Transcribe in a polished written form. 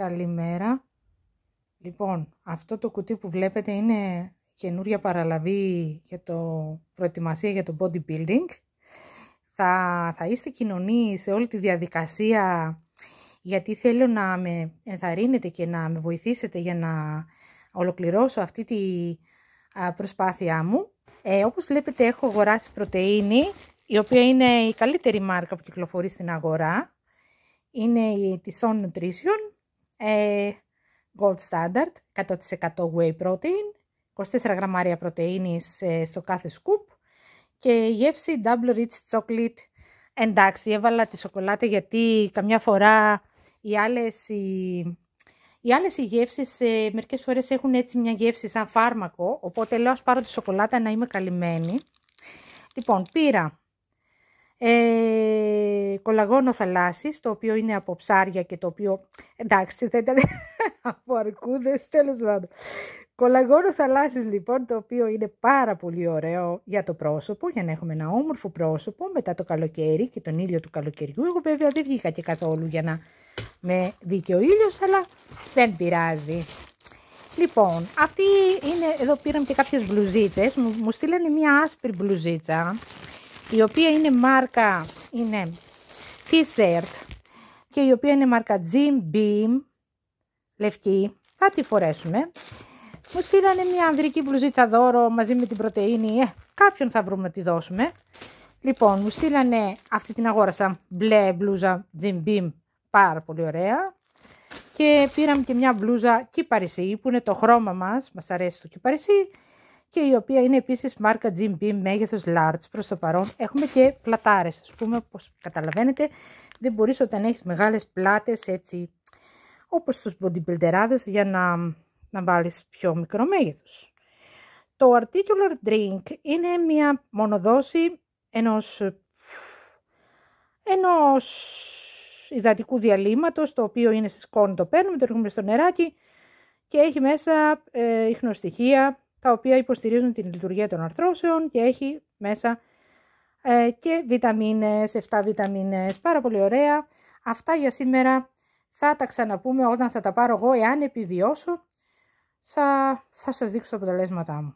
Καλημέρα. Λοιπόν, αυτό το κουτί που βλέπετε είναι καινούρια παραλαβή για προετοιμασία για το bodybuilding. Θα είστε κοινωνοί σε όλη τη διαδικασία, γιατί θέλω να με ενθαρρύνετε και να με βοηθήσετε για να ολοκληρώσω αυτή τη προσπάθειά μου. Όπως βλέπετε έχω αγοράσει πρωτεΐνη, η οποία είναι η καλύτερη μάρκα που κυκλοφορεί στην αγορά. Είναι η της On Nutrition, Gold Standard, 100% whey protein, 24 γραμμάρια πρωτεΐνης στο κάθε σκουπ και η γεύση Double Rich Chocolate. Εντάξει, έβαλα τη σοκολάτα γιατί καμιά φορά οι άλλες γεύσεις μερικές φορές έχουν έτσι μια γεύση σαν φάρμακο, οπότε λέω ας πάρω τη σοκολάτα να είμαι καλυμμένη. Λοιπόν, πήρα κολαγόνο θαλάσσης, το οποίο είναι από ψάρια και το οποίο, εντάξει, θα ήταν από αρκούδες, τέλος πάντων. Κολαγόνο θαλάσσης λοιπόν, το οποίο είναι πάρα πολύ ωραίο για το πρόσωπο, για να έχουμε ένα όμορφο πρόσωπο μετά το καλοκαίρι και τον ήλιο του καλοκαιριού. Εγώ βέβαια δεν βγήκα και καθόλου για να με δει και ο ήλιος, αλλά δεν πειράζει. Λοιπόν, αυτή είναι, εδώ πήραμε και κάποιες μπλουζίτσες, μου στείλανε μια άσπρη μπλουζίτσα, η οποία είναι μάρκα, είναι t-shirt και η οποία είναι μάρκα Jim Beam, λευκή, θα τη φορέσουμε. Μου στείλανε μια ανδρική μπλουζίτσα δώρο μαζί με την πρωτεΐνη, κάποιον θα βρούμε να τη δώσουμε. Λοιπόν, μου στείλανε, αυτή την αγόρασα, μπλε μπλούζα Jim Beam, πάρα πολύ ωραία. Και πήραμε και μια μπλούζα κυπαρισί, που είναι το χρώμα μας αρέσει το κυπαρισί. Και η οποία είναι επίσης μάρκα Jim Beam, μέγεθος large προς το παρόν. Έχουμε και πλατάρες, ας πούμε, όπως καταλαβαίνετε, δεν μπορείς όταν έχεις μεγάλες πλάτες, έτσι, όπως τους bodybuilderάδες, για να βάλεις πιο μικρό μέγεθος. Το Articular Drink είναι μια μονοδόση ενός υδατικού διαλύματος, το οποίο είναι σε σκόνη, το παίρνουμε, το ρίχνουμε στο νεράκι και έχει μέσα ιχνοστοιχεία, τα οποία υποστηρίζουν την λειτουργία των αρθρώσεων και έχει μέσα και βιταμίνες, 7 βιταμίνες, πάρα πολύ ωραία. Αυτά για σήμερα, θα τα ξαναπούμε όταν θα τα πάρω εγώ, εάν επιβιώσω, θα σας δείξω τα αποτελέσματά μου.